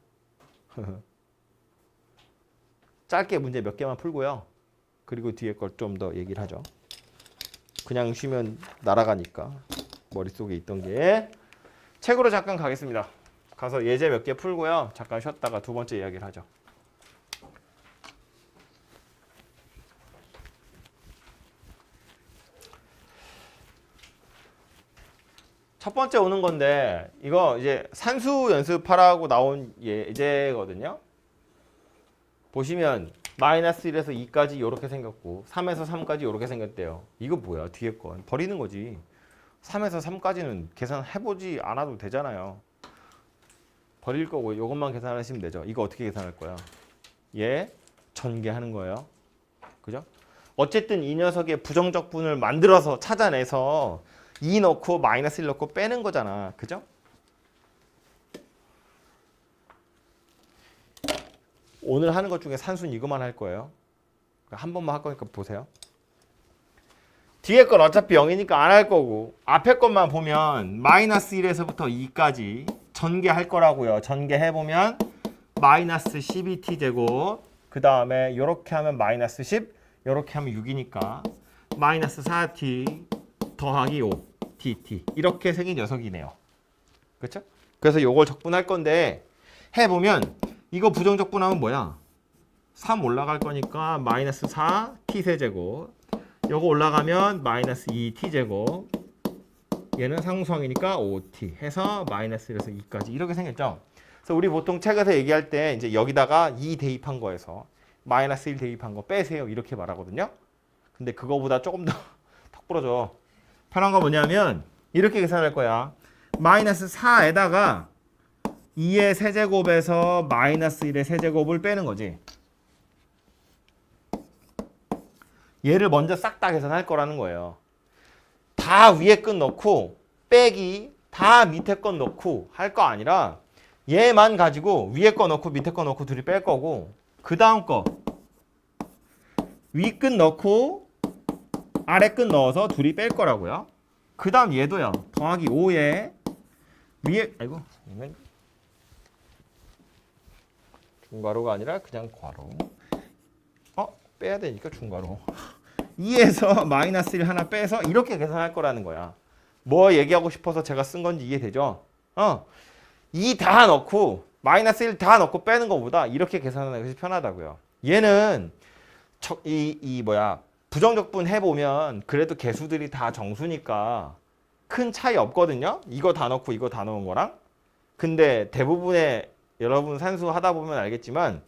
짧게 문제 몇 개만 풀고요. 그리고 뒤에 걸 좀 더 얘기를 하죠. 그냥 쉬면 날아가니까 머릿속에 있던 게. 책으로 잠깐 가겠습니다. 가서 예제 몇 개 풀고요. 잠깐 쉬었다가 두 번째 이야기를 하죠. 첫 번째 오는 건데, 이거 이제 산수 연습하라고 나온 예제거든요. 보시면 마이너스 1에서 2까지 이렇게 생겼고 3에서 3까지 이렇게 생겼대요. 이거 뭐야? 뒤에 건 버리는 거지. 3에서 3까지는 계산해보지 않아도 되잖아요. 버릴 거고 이것만 계산하시면 되죠. 이거 어떻게 계산할 거야? 얘 전개하는 거예요. 그죠? 어쨌든 이 녀석의 부정적분을 만들어서 찾아내서 2 넣고 마이너스 1 넣고 빼는 거잖아. 그죠? 오늘 하는 것 중에 산수는 이것만 할 거예요. 한 번만 할 거니까 보세요. 뒤에 건 어차피 0이니까 안 할 거고, 앞에 것만 보면 마이너스 1에서부터 2까지 전개할 거라고요. 전개해보면 마이너스 12t제곱, 그 다음에 이렇게 하면 마이너스 10, 이렇게 하면 6이니까 마이너스 4t 더하기 5, dt, 이렇게 생긴 녀석이네요. 그렇죠? 그래서 요걸 적분할 건데 해보면 이거 부정적분하면 뭐야? 3 올라갈 거니까 마이너스 4 t 세제곱, 요거 올라가면 마이너스 2 t 제곱, 얘는 상수항이니까 5t 해서 마이너스 1에서 2까지 이렇게 생겼죠. 그래서 우리 보통 책에서 얘기할 때 이제 여기다가 2 대입한 거에서 마이너스 1 대입한 거 빼세요 이렇게 말하거든요. 근데 그거보다 조금 더 턱 부러져. 편한 거 뭐냐면 이렇게 계산할 거야. 마이너스 4에다가 2의 세제곱에서 마이너스 1의 세제곱을 빼는 거지. 얘를 먼저 싹 다 계산할 거라는 거예요. 다 위에 끈 넣고 빼기 다 밑에 건 넣고 할 거 아니라 얘만 가지고 위에 거 넣고 밑에 거 넣고 둘이 뺄 거고, 그 다음 거 위 끈 넣고 아래 끈 넣어서 둘이 뺄 거라고요. 그 다음 얘도요. 더하기 5에 위에, 아이고 이건 중괄호가 아니라 그냥 괄호. 빼야 되니까 중괄호. 2에서 마이너스 1 하나 빼서 이렇게 계산할 거라는 거야. 뭐 얘기하고 싶어서 제가 쓴 건지 이해되죠? 2 다 넣고 마이너스 1 다 넣고 빼는 것보다 이렇게 계산하는 것이 편하다고요. 얘는 부정적분 해보면 그래도 개수들이 다 정수니까 큰 차이 없거든요. 이거 다 넣고 이거 다 넣은 거랑. 근데 대부분의 여러분 산수 하다 보면 알겠지만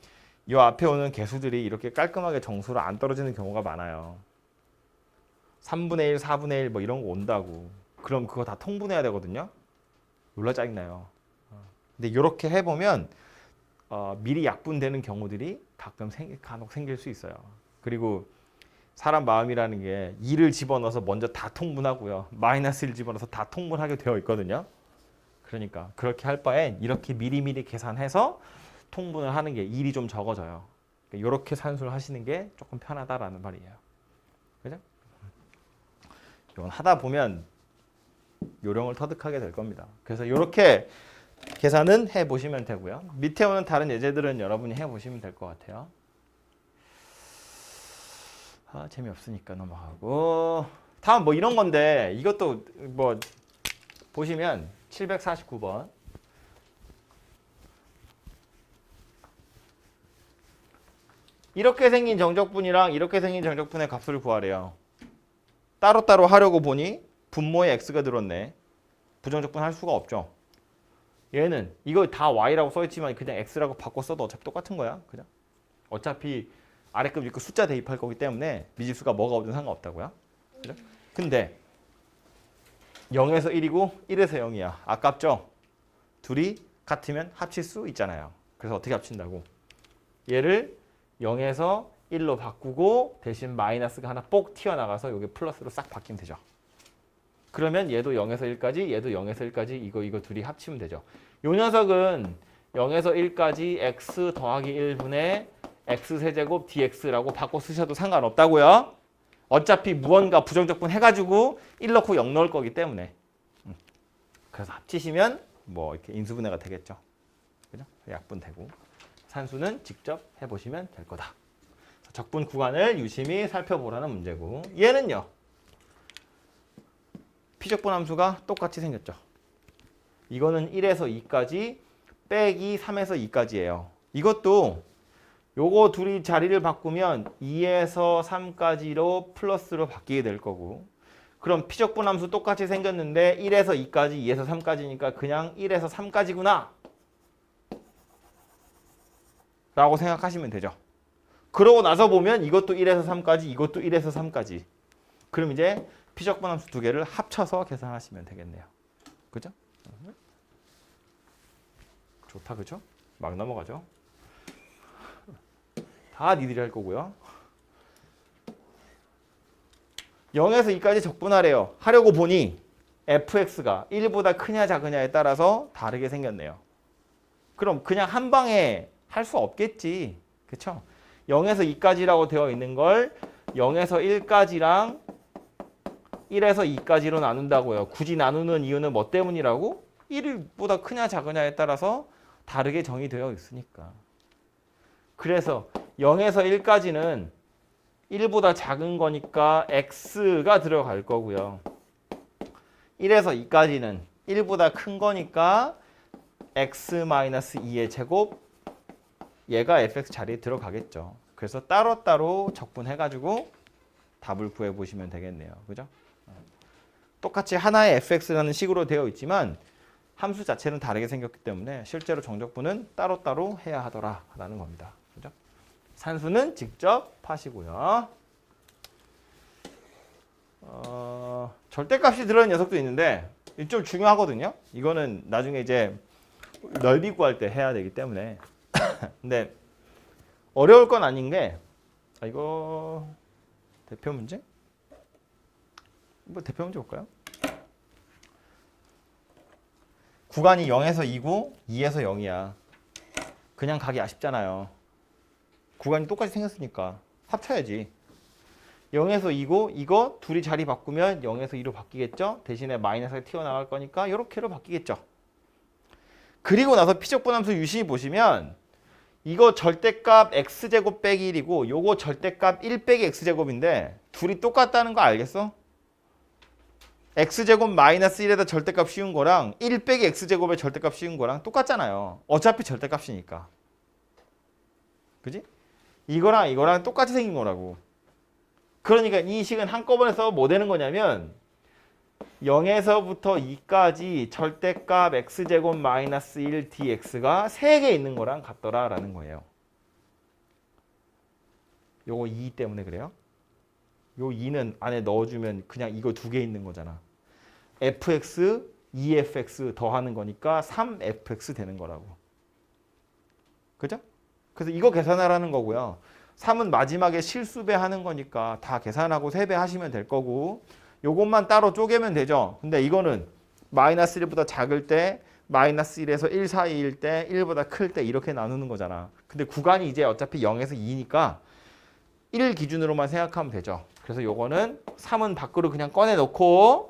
이 앞에 오는 개수들이 이렇게 깔끔하게 정수로 안 떨어지는 경우가 많아요. 3분의 1, 4분의 1 뭐 이런 거 온다고. 그럼 그거 다 통분해야 되거든요. 놀라 짜증나요. 근데 이렇게 해보면 미리 약분되는 경우들이 간혹 생길 수 있어요. 그리고 사람 마음이라는 게 2를 집어넣어서 먼저 다 통분하고요. 마이너스 1 집어넣어서 다 통분하게 되어 있거든요. 그러니까 그렇게 할 바엔 이렇게 미리미리 계산해서 통분을 하는 게 일이 좀 적어져요. 이렇게 산수를 하시는 게 조금 편하다라는 말이에요. 그죠? 이건 하다 보면 요령을 터득하게 될 겁니다. 그래서 이렇게 계산은 해보시면 되고요. 밑에 오는 다른 예제들은 여러분이 해보시면 될 것 같아요. 재미없으니까 넘어가고. 다음 뭐 이런 건데 이것도 뭐 보시면 749번. 이렇게 생긴 정적분이랑 이렇게 생긴 정적분의 값을 구하래요. 따로따로 하려고 보니 분모에 x가 들었네. 부정적분 할 수가 없죠. 얘는 이거 다 y라고 써있지만 그냥 x라고 바꿔 써도 어차피 똑같은 거야. 그냥 어차피 아래급 위급 숫자 대입할 거기 때문에 미지수가 뭐가 오든 상관없다고요. 그죠? 근데 0에서 1이고 1에서 0이야. 아깝죠? 둘이 같으면 합칠 수 있잖아요. 그래서 어떻게 합친다고? 얘를 0에서 1로 바꾸고 대신 마이너스가 하나 뽁 튀어나가서 이게 플러스로 싹 바뀌면 되죠. 그러면 얘도 0에서 1까지, 얘도 0에서 1까지 이거 둘이 합치면 되죠. 요 녀석은 0에서 1까지 x 더하기 1분의 x세제곱 dx라고 바꿔 쓰셔도 상관없다고요. 어차피 무언가 부정적분 해가지고 1 넣고 0 넣을 거기 때문에. 그래서 합치시면 뭐 이렇게 인수분해가 되겠죠. 그죠? 약분되고. 산수는 직접 해보시면 될 거다. 적분 구간을 유심히 살펴보라는 문제고, 얘는요. 피적분 함수가 똑같이 생겼죠. 이거는 1에서 2까지 빼기 3에서 2까지예요. 이것도 요거 둘이 자리를 바꾸면 2에서 3까지로 플러스로 바뀌게 될 거고, 그럼 피적분 함수 똑같이 생겼는데 1에서 2까지, 2에서 3까지니까 그냥 1에서 3까지구나 라고 생각하시면 되죠. 그러고 나서 보면 이것도 1에서 3까지, 이것도 1에서 3까지. 그럼 이제 피적분 함수 두 개를 합쳐서 계산하시면 되겠네요. 그죠? 좋다, 그죠? 막 넘어가죠? 다 니들이 할 거고요. 0에서 2까지 적분하래요. 하려고 보니 fx가 1보다 크냐 작으냐에 따라서 다르게 생겼네요. 그럼 그냥 한 방에 할 수 없겠지. 그쵸? 0에서 2까지라고 되어 있는 걸 0에서 1까지랑 1에서 2까지로 나눈다고요. 굳이 나누는 이유는 뭐 때문이라고? 1보다 크냐 작으냐에 따라서 다르게 정의되어 있으니까. 그래서 0에서 1까지는 1보다 작은 거니까 x가 들어갈 거고요. 1에서 2까지는 1보다 큰 거니까 x-2의 제곱 얘가 fx 자리에 들어가겠죠. 그래서 따로따로 적분해가지고 답을 구해보시면 되겠네요. 그죠? 똑같이 하나의 fx라는 식으로 되어 있지만 함수 자체는 다르게 생겼기 때문에 실제로 정적분은 따로따로 해야 하더라라는 겁니다. 그죠? 산수는 직접 하시고요. 절대값이 들어있는 녀석도 있는데 이게 좀 중요하거든요. 이거는 나중에 이제 넓이 구할 때 해야 되기 때문에 근데 어려울 건 아닌 게 이거 대표 문제? 뭐 대표 문제 볼까요? 구간이 0에서 2고 2에서 0이야. 그냥 가기 아쉽잖아요. 구간이 똑같이 생겼으니까 합쳐야지. 0에서 2고 이거 둘이 자리 바꾸면 0에서 2로 바뀌겠죠? 대신에 마이너스가 튀어나갈 거니까 이렇게로 바뀌겠죠. 그리고 나서 피적분함수 유심히 보시면 이거 절대값 x제곱 빼기 1이고 요거 절대값 1 빼기 x제곱인데 둘이 똑같다는 거 알겠어? x제곱 마이너스 1에다 절대값 씌운 거랑 1 빼기 x제곱의 절대값 씌운 거랑 똑같잖아요. 어차피 절대값이니까. 그지? 이거랑 똑같이 생긴 거라고. 그러니까 이 식은 한꺼번에 써도 뭐 되는 거냐면 0에서부터 2까지 절대값 x제곱 마이너스 1 dx가 3개 있는 거랑 같더라라는 거예요. 요거 2 때문에 그래요. 요 2는 안에 넣어주면 그냥 이거 2개 있는 거잖아. fx, 2fx 더하는 거니까 3fx 되는 거라고. 그죠? 그래서 이거 계산하라는 거고요. 3은 마지막에 실수배 하는 거니까 다 계산하고 세배 하시면 될 거고 요것만 따로 쪼개면 되죠. 근데 이거는 마이너스 1보다 작을 때 마이너스 1에서 1 사이일 때 1보다 클 때 이렇게 나누는 거잖아. 근데 구간이 이제 어차피 0에서 2니까 1 기준으로만 생각하면 되죠. 그래서 요거는 3은 밖으로 그냥 꺼내놓고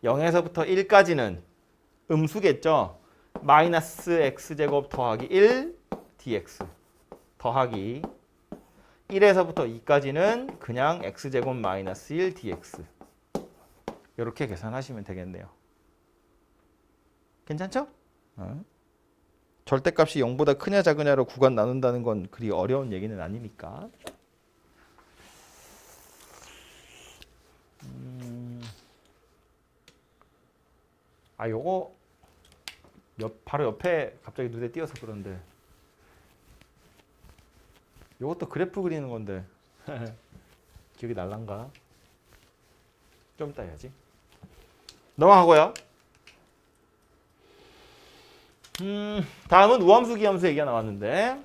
0에서부터 1까지는 음수겠죠. 마이너스 x제곱 더하기 1 dx 더하기 1에서부터 2까지는 그냥 x제곱 마이너스 1 dx 이렇게 계산하시면 되겠네요. 괜찮죠? 절대값이 0보다 크냐 작으냐로 구간 나눈다는 건 그리 어려운 얘기는 아니니까. 요거 바로 옆에 갑자기 눈에 띄어서 그런데 요것도 그래프 그리는 건데 기억이 날란가? 좀 이따 해야지. 넘어가고요. 다음은 우함수 기함수 얘기가 나왔는데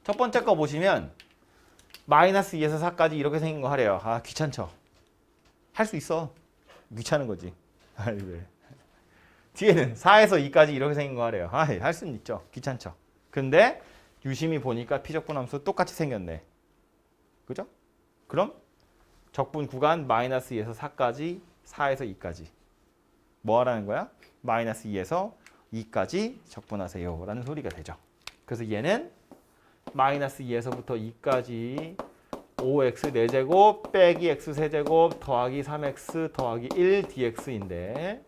첫 번째 거 보시면 마이너스 2에서 4까지 이렇게 생긴 거 하래요. 귀찮죠? 할 수 있어. 귀찮은 거지. 왜? 뒤에는 4에서 2까지 이렇게 생긴 거 하래요. 할 수는 있죠. 귀찮죠? 근데 유심히 보니까 피적분함수 똑같이 생겼네. 그죠? 그럼 적분 구간 마이너스 2에서 4까지 4에서 2까지 뭐 하라는 거야? 마이너스 2에서 2까지 적분하세요 라는 소리가 되죠. 그래서 얘는 마이너스 2에서부터 2까지 5x 4제곱 빼기 x 세제곱 더하기 3x 더하기 1 dx인데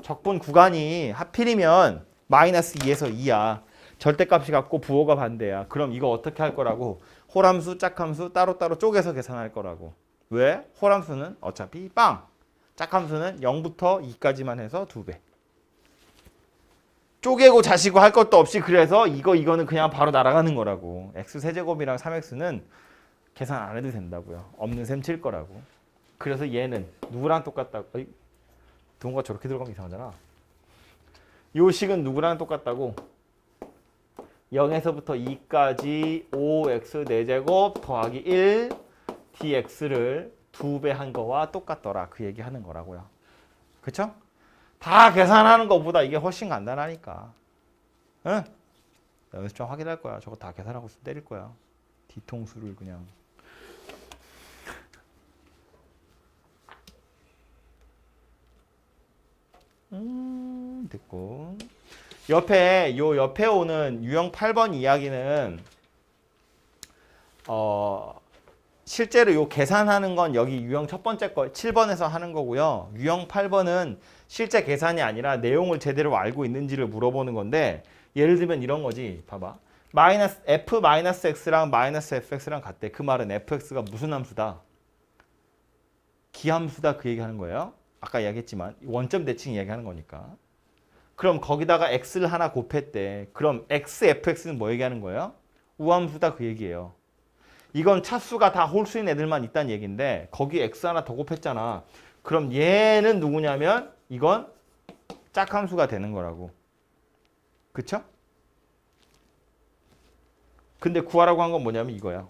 적분 구간이 하필이면 마이너스 2에서 2야. 절대값이 같고 부호가 반대야. 그럼 이거 어떻게 할 거라고? 홀함수, 짝함수 따로따로 쪼개서 계산할 거라고. 왜? 홀함수는 어차피 빵! 짝함수는 0부터 2까지만 해서 2배. 쪼개고 자시고 할 것도 없이 그래서 이거는 그냥 바로 날아가는 거라고. x 세제곱이랑 3x는 계산 안 해도 된다고요. 없는 셈 칠 거라고. 그래서 얘는 누구랑 똑같다고? 동호가 저렇게 들어가면 이상하잖아. 요 식은 누구랑 똑같다고? 0에서부터 2까지 5x 4제곱 더하기 1 dx를 2배 한 거와 똑같더라. 그 얘기 하는 거라고요. 그쵸? 다 계산하는 것보다 이게 훨씬 간단하니까. 응? 연습 좀 확인할 거야. 저거 다 계산하고 있으면 때릴 거야. 뒤통수를 그냥. 됐고. 옆에 오는 유형 8번 이야기는 실제로 요 계산하는 건 여기 유형 첫 번째 거 7번에서 하는 거고요. 유형 8번은 실제 계산이 아니라 내용을 제대로 알고 있는지를 물어보는 건데 예를 들면 이런 거지. 봐봐. 마이너스 f-x랑 마이너스 fx랑 같대. 그 말은 fx가 무슨 함수다? 기함수다 그 얘기하는 거예요. 아까 이야기했지만 원점 대칭 이야기하는 거니까. 그럼 거기다가 x를 하나 곱했대. 그럼 x, fx는 뭐 얘기하는 거예요? 우함수다 그 얘기예요. 이건 차수가 다 홀수인 애들만 있다는 얘기인데 거기 x 하나 더 곱했잖아. 그럼 얘는 누구냐면 이건 짝함수가 되는 거라고. 그쵸? 근데 구하라고 한 건 뭐냐면 이거야.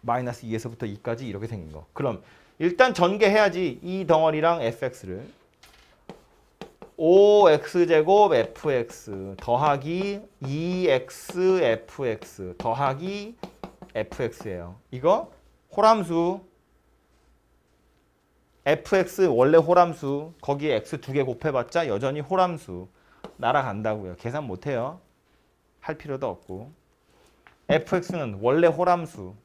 마이너스 2에서부터 2까지 이렇게 생긴 거. 그럼 일단 전개해야지. 이 덩어리랑 fx를 5x제곱 fx 더하기 2xfx 더하기 fx예요. 이거 홀함수 fx 원래 홀함수 거기에 x 두 개 곱해봤자 여전히 홀함수 날아간다고요. 계산 못해요. 할 필요도 없고 fx는 원래 홀함수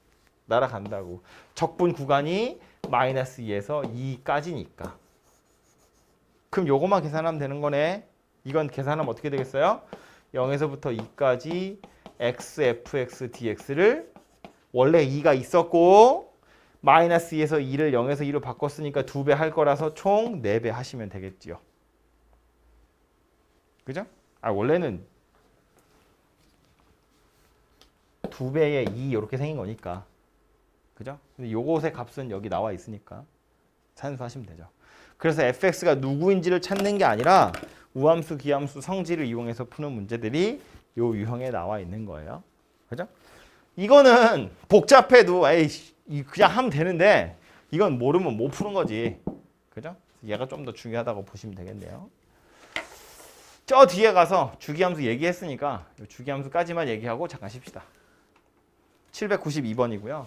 날아간다고. 적분 구간이 마이너스 2에서 2까지니까. 그럼 요거만 계산하면 되는 거네. 이건 계산하면 어떻게 되겠어요? 0에서부터 2까지 x, fx, dx를 원래 2가 있었고 마이너스 2에서 2를 0에서 2로 바꿨으니까 2배 할 거라서 총 4배 하시면 되겠죠. 그죠? 원래는 2배의 2 이렇게 생긴 거니까. 그죠? 근데 요것의 값은 여기 나와 있으니까 산수하시면 되죠. 그래서 fx가 누구인지를 찾는 게 아니라 우함수, 기함수, 성질을 이용해서 푸는 문제들이 요 유형에 나와 있는 거예요. 그죠? 이거는 복잡해도 에이씨 그냥 하면 되는데 이건 모르면 못 푸는 거지. 그죠? 얘가 좀 더 중요하다고 보시면 되겠네요. 저 뒤에 가서 주기함수 얘기했으니까 주기함수까지만 얘기하고 잠깐 쉽시다. 792번이고요.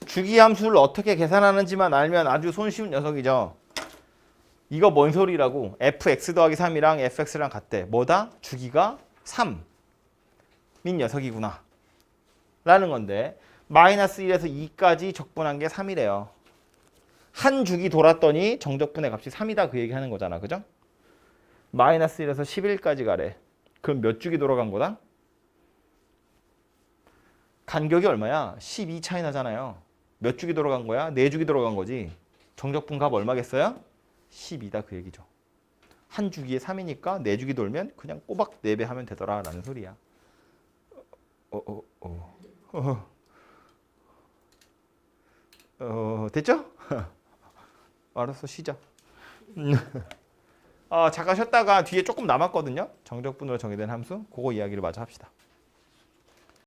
주기함수를 어떻게 계산하는지만 알면 아주 손쉬운 녀석이죠. 이거 뭔 소리라고? fx 더하기 3이랑 fx랑 같대. 뭐다? 주기가 3인 녀석이구나. 라는 건데 마이너스 1에서 2까지 적분한 게 3이래요. 한 주기 돌았더니 정적분의 값이 3이다 그 얘기하는 거잖아. 그죠? 마이너스 1에서 11까지 가래. 그럼 몇 주기 돌아간 거다? 간격이 얼마야? 12 차이 나잖아요. 몇 주기 돌아간 거야? 4주기 돌아간 거지. 정적분 값 얼마겠어요? 12다 그 얘기죠. 한 주기에 3이니까 4주기 돌면 그냥 꼬박 4배 하면 되더라 라는 소리야. 됐죠? 알았어 쉬자. 잠깐 쉬었다가 뒤에 조금 남았거든요. 정적분으로 정의된 함수 그거 이야기를 마저 합시다.